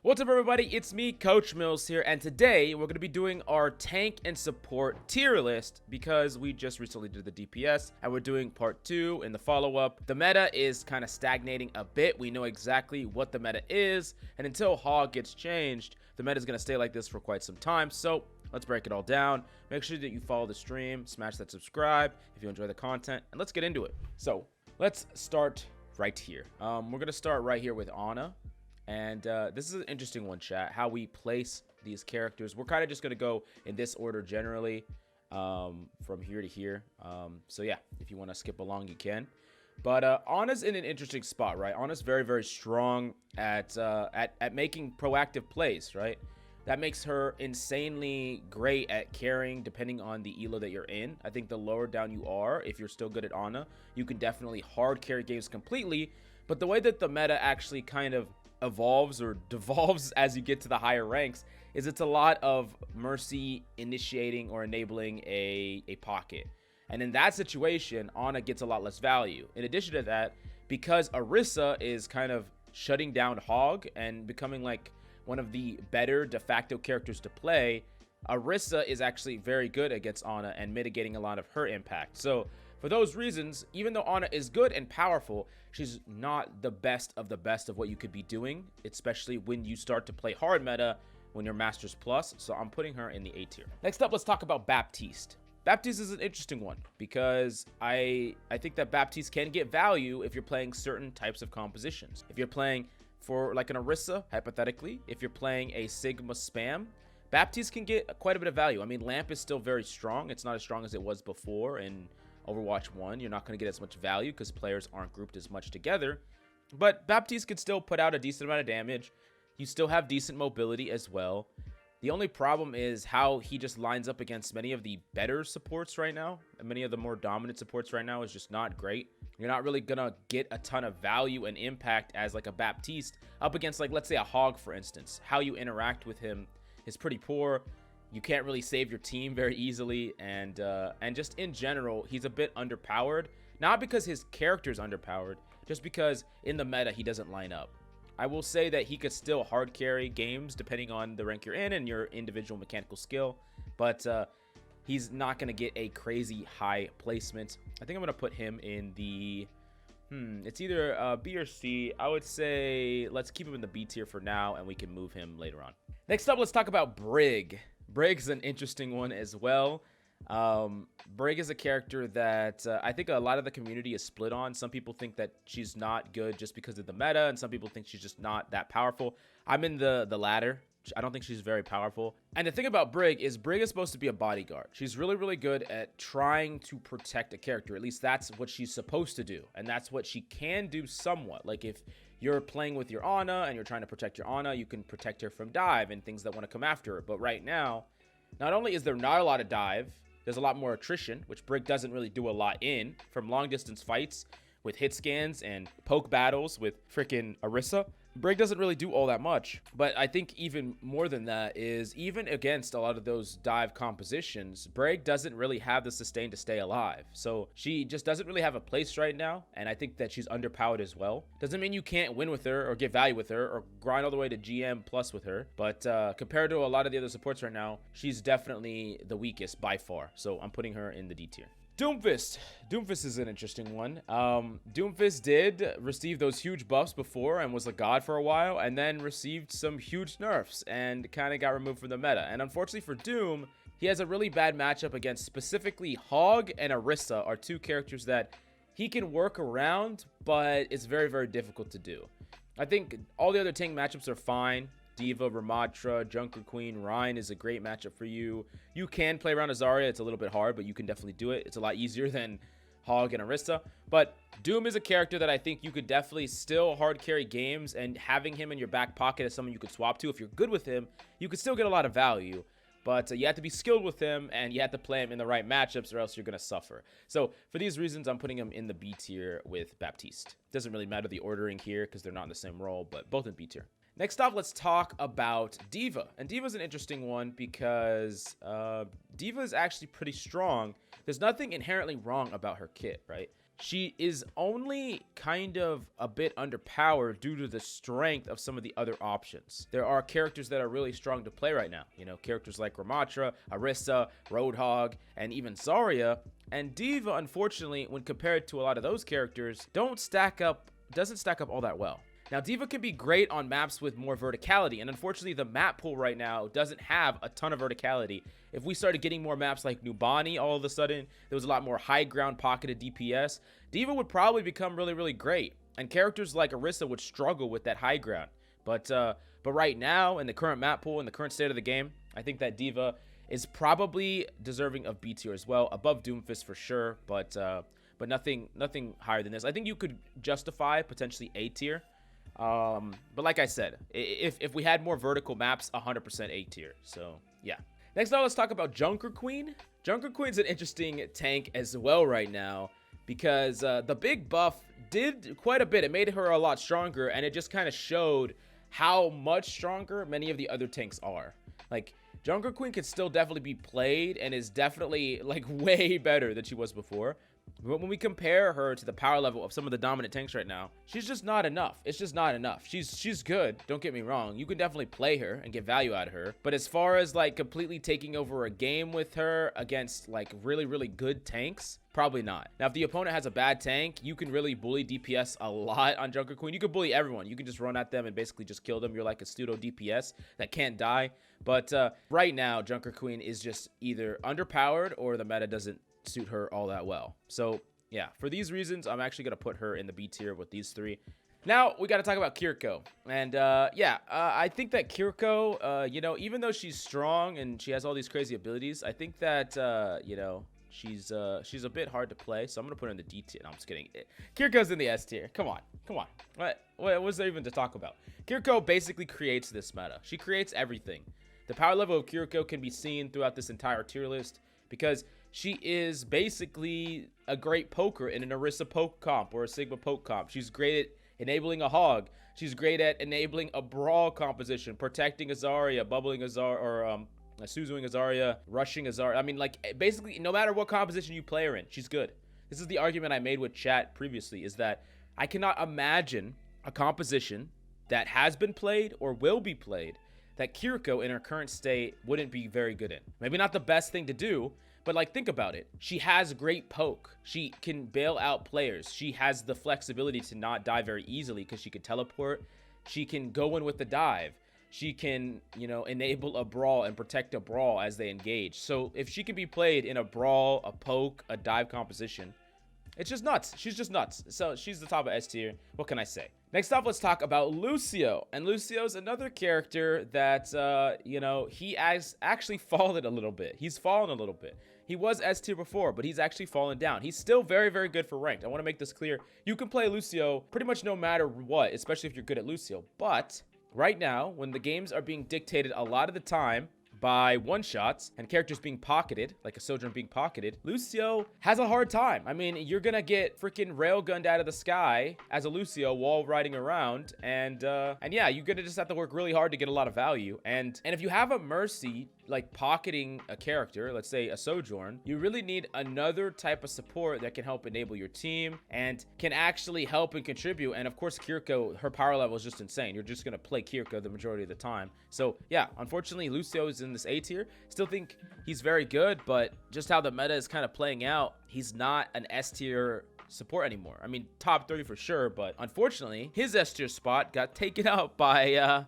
What's up, everybody? It's me, Coach Mills here, and today we're going to be doing our tank and support tier list because we just recently did the DPS and we're doing part 2 in the follow-up. The meta is kind of stagnating a bit. We know exactly what the meta is, and until Hog gets changed, the meta is going to stay like this for quite some time. So let's break it all down. Make sure that you follow the stream, smash that subscribe if you enjoy the content, and let's get into it. So let's start right here. We're going to start right here with Ana. And this is an interesting one, chat, how we place these characters. We're kind of just going to go in this order generally from here to here. So yeah, if you want to skip along, you can. But Ana's in an interesting spot, right? Ana's very, very strong at making proactive plays, right? That makes her insanely great at carrying depending on the elo that you're in. I think the lower down you are, if you're still good at Ana, you can definitely hard carry games completely. But the way that the meta actually kind of evolves or devolves as you get to the higher ranks is it's a lot of Mercy initiating or enabling a pocket. And in that situation, Ana gets a lot less value. In addition to that, because Orisa is kind of shutting down Hog and becoming like one of the better de facto characters to play, Orisa is actually very good against Ana and mitigating a lot of her impact. So for those reasons, even though Ana is good and powerful, she's not the best of what you could be doing, especially when you start to play hard meta when you're Masters Plus. So I'm putting her in the A tier. Next up, let's talk about Baptiste. Baptiste is an interesting one because I think that Baptiste can get value if you're playing certain types of compositions. If you're playing for like an Orisa, hypothetically, if you're playing a Sigma spam, Baptiste can get quite a bit of value. I mean, Lamp is still very strong. It's not as strong as it was before in Overwatch 1. You're not going to get as much value because players aren't grouped as much together. But Baptiste could still put out a decent amount of damage. You still have decent mobility as well. The only problem is how he just lines up against many of the better supports right now. And many of the more dominant supports right now is just not great. You're not really going to get a ton of value and impact as like a Baptiste up against, like, let's say a Hog, for instance. How you interact with him is pretty poor. You can't really save your team very easily, and just in general, he's a bit underpowered. Not because his character's underpowered, just because in the meta, he doesn't line up. I will say that he could still hard carry games depending on the rank you're in and your individual mechanical skill, but he's not going to get a crazy high placement. I think I'm going to put him in the... it's either B or C. I would say let's keep him in the B tier for now, and we can move him later on. Next up, let's talk about Brig. Brig's an interesting one as well. Brig is a character that I think a lot of the community is split on. Some people think that she's not good just because of the meta, and some people think she's just not that powerful. I'm in the latter. I don't think she's very powerful. And the thing about Brig is supposed to be a bodyguard. She's really, really good at trying to protect a character. At least that's what she's supposed to do. And that's what she can do somewhat. Like if you're playing with your Ana and you're trying to protect your Ana, you can protect her from dive and things that want to come after her. But right now, not only is there not a lot of dive, there's a lot more attrition, which Brig doesn't really do a lot in, from long distance fights with hit scans and poke battles with freaking Orisa. Brig doesn't really do all that much, but I think even more than that is even against a lot of those dive compositions, Brig doesn't really have the sustain to stay alive. So she just doesn't really have a place right now, and I think that she's underpowered as well. Doesn't mean you can't win with her or get value with her or grind all the way to GM plus with her, but compared to a lot of the other supports right now, she's definitely the weakest by far. So I'm putting her in the D tier. Doomfist. Doomfist is an interesting one. Doomfist did receive those huge buffs before and was a god for a while, and then received some huge nerfs and kind of got removed from the meta. And unfortunately for Doom, he has a really bad matchup against specifically Hog and Orisa are two characters that he can work around, but it's very, very difficult to do. I think all the other tank matchups are fine. Diva, Ramatra, Junker Queen, Rein is a great matchup for you. You can play around a Zarya. It's a little bit hard, but you can definitely do it. It's a lot easier than Hog and Orisa. But Doom is a character that I think you could definitely still hard carry games, and having him in your back pocket as someone you could swap to, if you're good with him, you could still get a lot of value. But you have to be skilled with him, and you have to play him in the right matchups, or else you're going to suffer. So for these reasons, I'm putting him in the B tier with Baptiste. Doesn't really matter the ordering here because they're not in the same role, but both in B tier. Next up, let's talk about Diva. And Diva's an interesting one because Diva is actually pretty strong. There's nothing inherently wrong about her kit, right? she is only kind of a bit underpowered due to the strength of some of the other options. There are characters that are really strong to play right now. You know, characters like Ramatra, Orisa, Roadhog, and even Zarya. And Diva, unfortunately, when compared to a lot of those characters, doesn't stack up all that well. Now, Diva can be great on maps with more verticality, and unfortunately, the map pool right now doesn't have a ton of verticality. If we started getting more maps like Nubani all of a sudden, there was a lot more high ground pocketed DPS, Diva would probably become really, really great, and characters like Orisa would struggle with that high ground. But right now, in the current map pool, in the current state of the game, I think that Diva is probably deserving of B tier as well, above Doomfist for sure, but nothing higher than this. I think you could justify potentially A tier. But like I said, if we had more vertical maps, 100% A tier. So yeah. Next up, let's talk about Junker Queen. Junker Queen's an interesting tank as well right now because the big buff did quite a bit. It made her a lot stronger, and it just kind of showed how much stronger many of the other tanks are. Like, Junker Queen can still definitely be played and is definitely like way better than she was before. But when we compare her to the power level of some of the dominant tanks right now, she's just not enough. It's just not enough. She's good, don't get me wrong. You can definitely play her and get value out of her. But as far as like completely taking over a game with her against like really, really good tanks, probably not. Now, if the opponent has a bad tank, you can really bully DPS a lot on Junker Queen. You can bully everyone. You can just run at them and basically just kill them. You're like a pseudo DPS that can't die. But right now, Junker Queen is just either underpowered or the meta doesn't suit her all that well. So yeah, for these reasons, I'm actually gonna put her in the B tier with these three. Now we got to talk about Kiriko, and I think that Kiriko, you know, even though she's strong and she has all these crazy abilities, I think that you know, she's a bit hard to play. So I'm gonna put her in the D tier. No, I'm just kidding. Kiriko's in the S tier. Come on. What was there even to talk about? Kiriko basically creates this meta. She creates everything. The power level of Kiriko can be seen throughout this entire tier list because she is basically a great poker in an Orisa poke comp or a Sigma poke comp. She's great at enabling a hog. She's great at enabling a brawl composition, protecting a Zarya, bubbling a Zarya, or Suzuing a Zarya, rushing a Zarya. I mean, like, basically, no matter what composition you play her in, she's good. This is the argument I made with chat previously, is that I cannot imagine a composition that has been played or will be played that Kiriko in her current state wouldn't be very good in. Maybe not the best thing to do, but like, think about it. She has great poke. She can bail out players. She has the flexibility to not die very easily because she can teleport. She can go in with the dive. She can, you know, enable a brawl and protect a brawl as they engage. So if she can be played in a brawl, a poke, a dive composition, it's just nuts. She's just nuts. So she's the top of S tier. What can I say? Next up, let's talk about Lucio. And Lucio's another character that, you know, he has actually fallen a little bit. He's fallen a little bit. He was S tier before, but he's actually fallen down. He's still very, very good for ranked. I want to make this clear. You can play Lucio pretty much no matter what, especially if you're good at Lucio. But right now, when the games are being dictated a lot of the time by one-shots and characters being pocketed, like a Sojourn being pocketed, Lucio has a hard time. I mean, you're gonna get freaking railgunned out of the sky as a Lucio while riding around, and yeah, you're gonna just have to work really hard to get a lot of value. And if you have a Mercy like pocketing a character, let's say a Sojourn, you really need another type of support that can help enable your team and can actually help and contribute. And of course, Kiriko, her power level is just insane. You're just gonna play Kiriko the majority of the time. So yeah, unfortunately, Lucio is in this A tier. Still think he's very good, but just how the meta is kind of playing out, he's not an S tier support anymore. I mean, top 30 for sure, but unfortunately, his S tier spot got taken out by,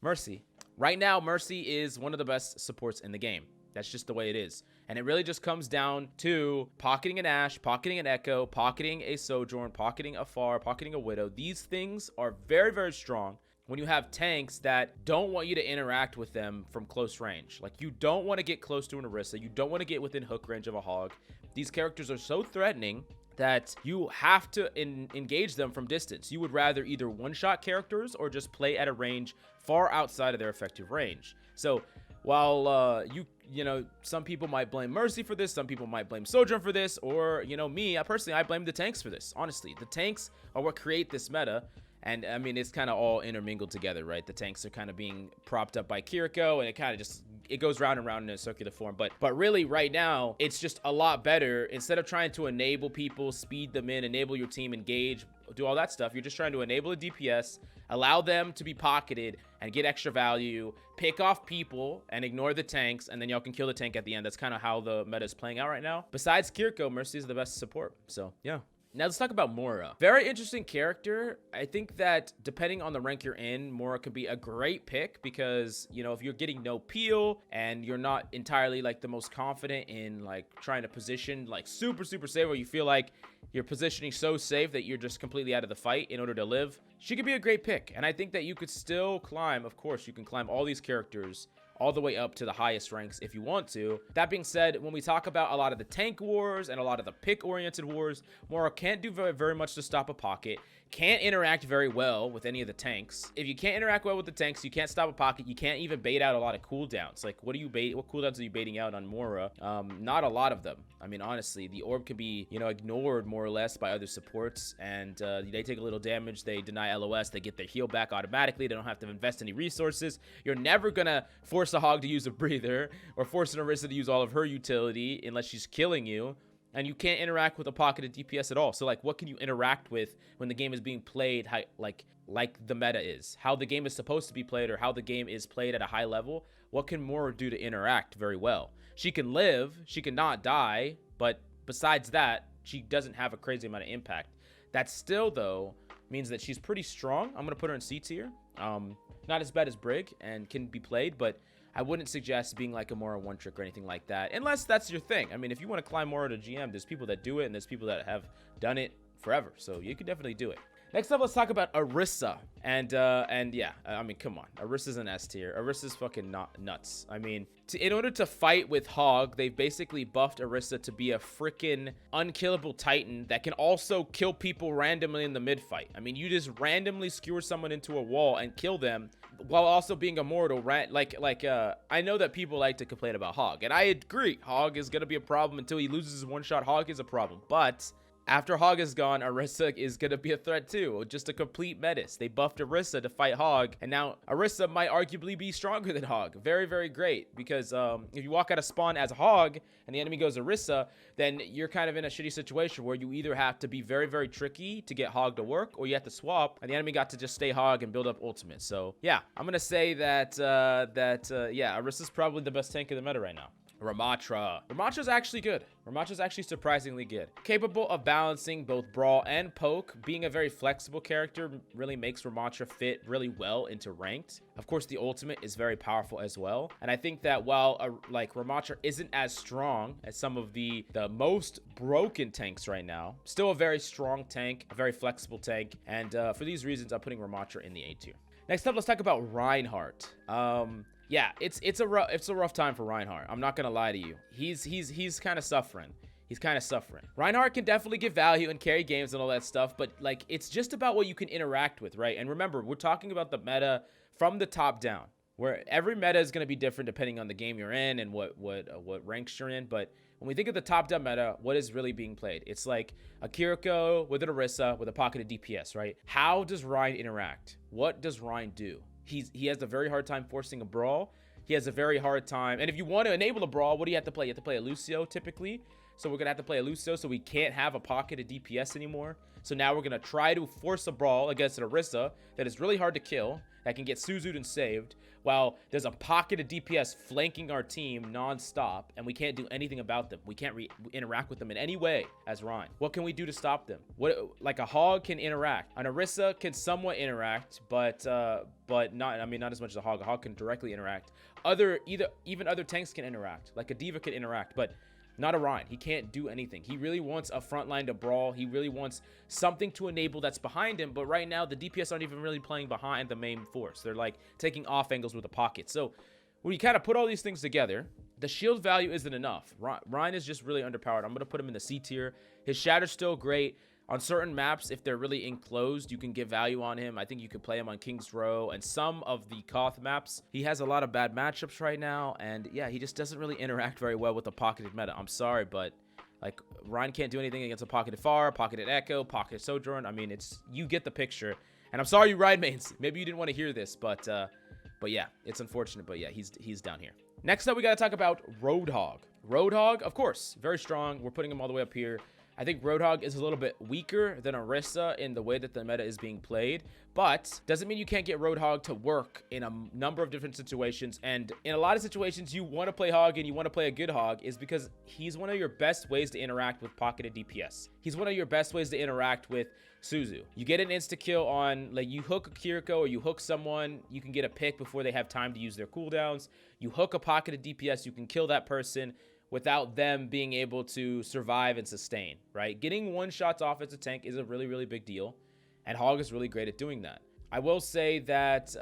Mercy. Right now, Mercy is one of the best supports in the game. That's just the way it is. And it really just comes down to pocketing an Ashe, pocketing an Echo, pocketing a Sojourn, pocketing a Pharah, pocketing a Widow. These things are very, very strong when you have tanks that don't want you to interact with them from close range. Like, you don't want to get close to an Orisa. You don't want to get within hook range of a Hog. These characters are so threatening that you have to engage them from distance. You would rather either one-shot characters or just play at a range far outside of their effective range. So while you know, some people might blame Mercy for this, some people might blame Sojourn for this, or, you know, me, I blame the tanks for this. Honestly, the tanks are what create this meta. And I mean, it's kind of all intermingled together, right? The tanks are kind of being propped up by Kiriko, and it kind of just it goes round and round in a circular form. But really right now, it's just a lot better. Instead of trying to enable people, speed them in, enable your team, engage, do all that stuff, you're just trying to enable a DPS, allow them to be pocketed and get extra value, pick off people and ignore the tanks, and then y'all can kill the tank at the end. That's kind of how the meta is playing out right now. Besides Kiriko, Mercy is the best support. So yeah. Now let's talk about Moira. Very interesting character. I think that depending on the rank you're in, Moira could be a great pick because, you know, if you're getting no peel and you're not entirely like the most confident in like trying to position like super safe, where you feel like you're positioning so safe that you're just completely out of the fight in order to live, she could be a great pick. And I think that you could still climb. Of course, you can climb all these characters all the way up to the highest ranks if you want to. That being said, when we talk about a lot of the tank wars and a lot of the pick-oriented wars, Moira can't do very much to stop a pocket, can't interact very well with any of the tanks. If you can't interact well with the tanks, you can't stop a pocket, you can't even bait out a lot of cooldowns. Like, what cooldowns are you baiting out on Moira? Not a lot of them. I mean, honestly, the orb can be, you know, ignored more or less by other supports, and they take a little damage, they deny LOS, they get their heal back automatically, they don't have to invest any resources. You're never gonna force a Hog to use a breather or force an Orisa to use all of her utility unless she's killing you. And you can't interact with a pocketed DPS at all. So, like, what can you interact with when the game is being played like the meta is? How the game is supposed to be played, or how the game is played at a high level? What can Moira do to interact very well? She can live, she can not die, but besides that, she doesn't have a crazy amount of impact. That still, though, means that she's pretty strong. I'm going to put her in C tier. Not as bad as Brig and can be played, but I wouldn't suggest being like a Moira one trick or anything like that, unless that's your thing. I mean, if you want to climb Moira to GM, there's people that do it, and there's people that have done it forever, so you can definitely do it. Next up, let's talk about Orisa. And yeah, I mean, come on. Orisa's an S tier. Orisa's fucking nuts. I mean, in order to fight with Hog, they've basically buffed Orisa to be a freaking unkillable Titan that can also kill people randomly in the mid-fight. I mean, you just randomly skewer someone into a wall and kill them while also being immortal. I know that people like to complain about Hog, and I agree. Hog is going to be a problem until he loses his one-shot. Hog is a problem, but after Hog is gone, Orisa is going to be a threat too. Just a complete menace. They buffed Orisa to fight Hog, and now Orisa might arguably be stronger than Hog. Very, very great, because if you walk out of spawn as Hog and the enemy goes Orisa, then you're kind of in a shitty situation where you either have to be very, very tricky to get Hog to work, or you have to swap, and the enemy got to just stay Hog and build up ultimate. So yeah, I'm going to say that, yeah, Orisa's probably the best tank in the meta right now. Ramatra's actually good. Ramatra's actually surprisingly good. Capable of balancing both brawl and poke. Being a very flexible character really makes Ramatra fit really well into ranked. Of course, the ultimate is very powerful as well. And I think that while like Ramatra isn't as strong as some of the most broken tanks right now, still a very strong tank, a very flexible tank. And for these reasons, I'm putting Ramatra in the A tier. Next up, let's talk about Reinhardt. Yeah, it's a rough time for Reinhardt. I'm not gonna lie to you. He's kind of suffering. He's kind of suffering. Reinhardt can definitely give value and carry games and all that stuff, but like it's just about what you can interact with, right? And remember, we're talking about the meta from the top down, where every meta is gonna be different depending on the game you're in and what ranks you're in. But when we think of the top-down meta, what is really being played? It's like a Kiriko with an Orisa with a pocketed DPS, right? How does Rein interact? What does Rein do? He has a very hard time forcing a brawl. He has a very hard time. And if you want to enable a brawl, what do you have to play? You have to play a Lucio typically. So we're going to have to play a Lucio, so we can't have a pocketed DPS anymore. So now we're going to try to force a brawl against an Orisa that is really hard to kill, that can get Suzu'd and saved, while there's a pocketed DPS flanking our team non-stop, and we can't do anything about them. We can't interact with them in any way as Rein. What can we do to stop them? Like a Hog can interact. An Orisa can somewhat interact, but not as much as a Hog. A Hog can directly interact. Even other tanks can interact. Like a Diva can interact, but not a Rein. He can't do anything. He really wants a front line to brawl. He really wants something to enable that's behind him. But right now, the DPS aren't even really playing behind the main force. They're like taking off angles with the pocket. So when you kind of put all these things together, the shield value isn't enough. Rein is just really underpowered. I'm going to put him in the C tier. His Shatter's still great. On certain maps, if they're really enclosed, you can get value on him. I think you could play him on King's Row and some of the Koth maps. He has a lot of bad matchups right now, and yeah, he just doesn't really interact very well with the pocketed meta. I'm sorry, but like Rein can't do anything against a pocketed Pharah, pocketed Echo, pocketed Sojourn. I mean, you get the picture. And I'm sorry, you Ride mains. Maybe you didn't want to hear this, but yeah, it's unfortunate, but yeah, he's down here. Next up, we got to talk about Roadhog. Roadhog, of course, very strong. We're putting him all the way up here. I think Roadhog is a little bit weaker than Orisa in the way that the meta is being played, but doesn't mean you can't get Roadhog to work in a number of different situations. And in a lot of situations, you want to play Hog and you want to play a good Hog is because he's one of your best ways to interact with pocketed DPS. He's one of your best ways to interact with Suzu. You get an insta-kill on, like, you hook a Kiriko or you hook someone, you can get a pick before they have time to use their cooldowns. You hook a pocketed DPS, you can kill that person without them being able to survive and sustain, right? Getting one-shots off as a tank is a really, really big deal, and Hog is really great at doing that. I will say that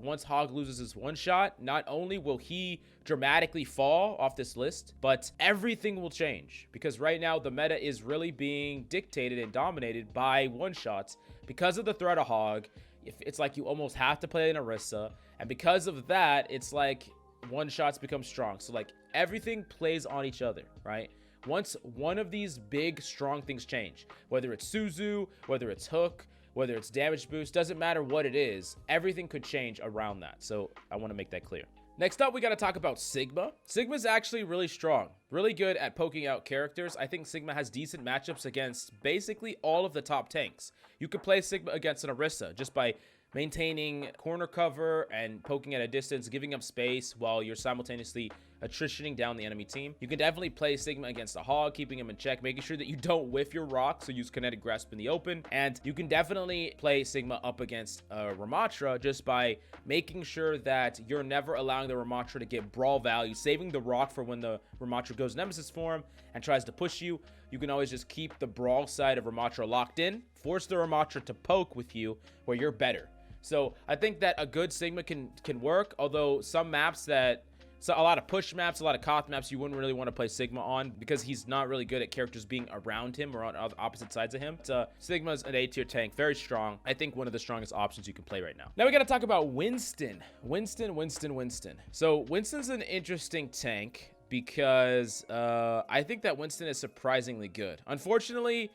once Hog loses his one-shot, not only will he dramatically fall off this list, but everything will change, because right now the meta is really being dictated and dominated by one-shots because of the threat of Hog. It's like you almost have to play an Orisa, and because of that, it's like one-shots become strong. So like everything plays on each other, right? Once one of these big strong things change, whether it's Suzu, whether it's hook, whether it's damage boost, doesn't matter what it is, everything could change around that. So I want to make that clear. Next up, we got to talk about Sigma. Sigma's actually really strong, really good at poking out characters. I think Sigma has decent matchups against basically all of the top tanks. You could play Sigma against an Orisa just by maintaining corner cover and poking at a distance, giving up space while you're simultaneously attritioning down the enemy team. You can definitely play Sigma against a Hog, keeping him in check, making sure that you don't whiff your rock, so use Kinetic Grasp in the open. And you can definitely play Sigma up against Ramatra just by making sure that you're never allowing the Ramatra to get brawl value, saving the rock for when the Ramatra goes Nemesis form and tries to push you. You can always just keep the brawl side of Ramatra locked in, force the Ramatra to poke with you where you're better. So I think that a good Sigma can work, although some maps that, so a lot of push maps, a lot of Koth maps, you wouldn't really want to play Sigma on because he's not really good at characters being around him or on opposite sides of him. Sigma's an A-tier tank, very strong. I think one of the strongest options you can play right now. Now we got to talk about Winston. Winston. So Winston's an interesting tank because I think that Winston is surprisingly good. Unfortunately,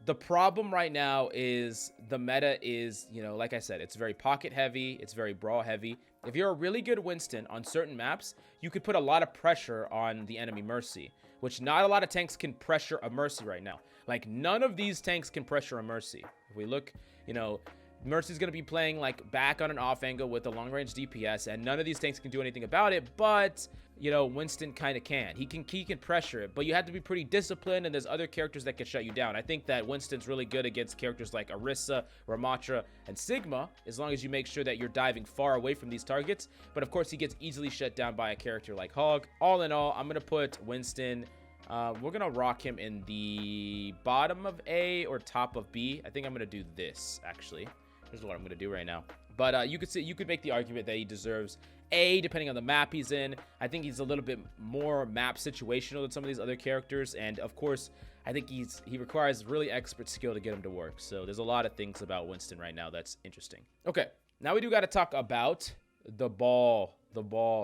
the problem right now is the meta is, you know, like I said, it's very pocket heavy. It's very brawl heavy. If you're a really good Winston on certain maps, you could put a lot of pressure on the enemy Mercy, which not a lot of tanks can pressure a Mercy right now. Like, none of these tanks can pressure a Mercy. If we look, you know, Mercy's going to be playing like back on an off angle with a long range DPS, and none of these tanks can do anything about it, but you know, Winston kind of can. He can pressure it, but you have to be pretty disciplined, and there's other characters that can shut you down. I think that Winston's really good against characters like Orisa, Ramatra, and Sigma, as long as you make sure that you're diving far away from these targets. But of course, he gets easily shut down by a character like Hog. All in all, I'm going to put Winston, we're going to rock him in the bottom of A or top of B. I think I'm going to do this, actually. This is what I'm going to do right now. But you could make the argument that he deserves A, depending on the map he's in. I think he's a little bit more map situational than some of these other characters. And of course, I think he requires really expert skill to get him to work. So there's a lot of things about Winston right now that's interesting. Okay, now we do got to talk about the Ball.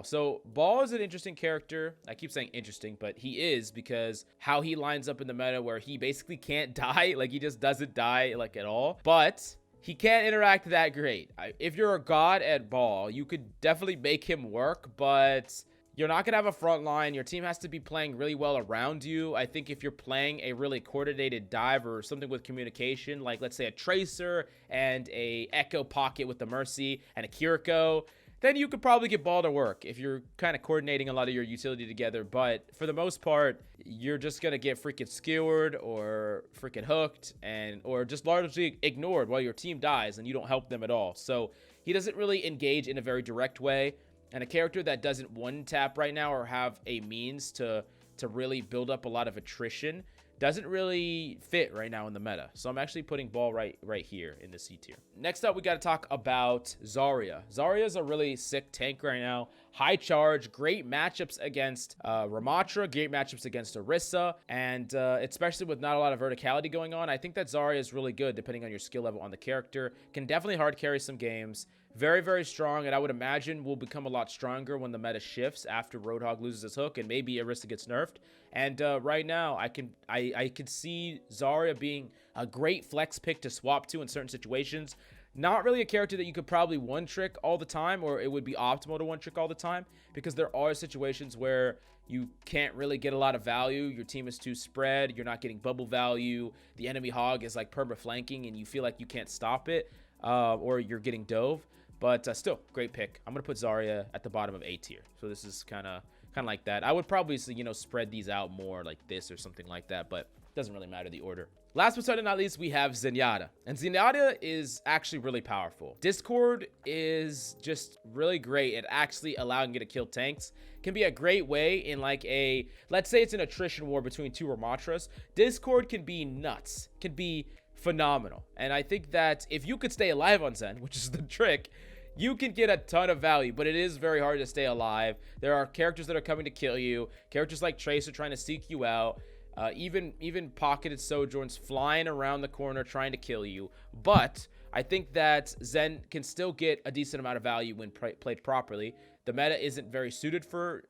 So Ball is an interesting character. I keep saying interesting, but he is, because how he lines up in the meta where he basically can't die. Like, he just doesn't die like at all. But he can't interact that great. If you're a god at Ball, you could definitely make him work, but you're not going to have a front line. Your team has to be playing really well around you. I think if you're playing a really coordinated dive or something with communication, like let's say a Tracer and a Echo Pocket with the Mercy and a Kiriko, then you could probably get Ball to work if you're kind of coordinating a lot of your utility together. But for the most part, you're just going to get freaking skewered or freaking hooked or just largely ignored while your team dies and you don't help them at all. So he doesn't really engage in a very direct way. And a character that doesn't one-tap right now or have a means to really build up a lot of attrition doesn't really fit right now in the meta. So I'm actually putting Ball right here in the C tier. Next up, we got to talk about Zarya. Zarya is a really sick tank right now. High charge, great matchups against Ramatra, great matchups against Orisa, and especially with not a lot of verticality going on, I think that Zarya is really good depending on your skill level on the character. Can definitely hard carry some games. Very, very strong, and I would imagine will become a lot stronger when the meta shifts after Roadhog loses his hook and maybe Orisa gets nerfed. And right now, I can see Zarya being a great flex pick to swap to in certain situations. Not really a character that you could probably one trick all the time, or it would be optimal to one trick all the time, because there are situations where you can't really get a lot of value. Your team is too spread. You're not getting bubble value. The enemy hog is like perma flanking and you feel like you can't stop it, or you're getting dove. But still, great pick. I'm going to put Zarya at the bottom of A tier. So this is kind of like that. I would probably, you know, spread these out more like this or something like that, but it doesn't really matter the order. Last but certainly not least, we have Zenyatta. And Zenyatta is actually really powerful. Discord is just really great at actually allowing you to kill tanks. Can be a great way in like a, let's say it's an attrition war between two Ramatras. Discord can be nuts, can be phenomenal. And I think that if you could stay alive on Zen, which is the trick, you can get a ton of value, but it is very hard to stay alive. There are characters that are coming to kill you. Characters like Tracer trying to seek you out. Even pocketed Sojourns flying around the corner trying to kill you. But I think that Zen can still get a decent amount of value when played properly. The meta isn't very suited for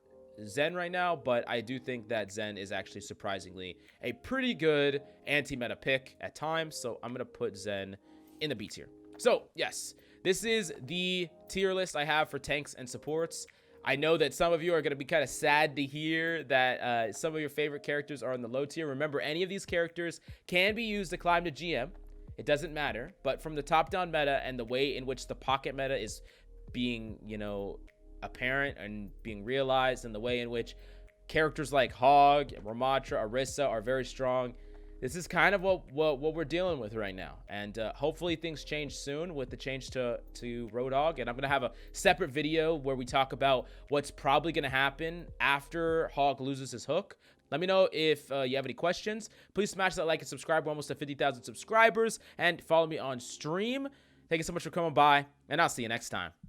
Zen right now, but I do think that Zen is actually surprisingly a pretty good anti-meta pick at times. So I'm going to put Zen in the B tier. So yes, this is the tier list I have for tanks and supports. I know that some of you are going to be kind of sad to hear that some of your favorite characters are in the low tier. Remember, any of these characters can be used to climb to GM. It doesn't matter. But from the top-down meta and the way in which the pocket meta is being, you know, apparent and being realized, and the way in which characters like Hog, Ramatra, Orisa are very strong, this is kind of what we're dealing with right now. And hopefully things change soon with the change to Roadhog. And I'm going to have a separate video where we talk about what's probably going to happen after Hog loses his hook. Let me know if you have any questions. Please smash that like and subscribe. We're almost to 50,000 subscribers. And follow me on stream. Thank you so much for coming by, and I'll see you next time.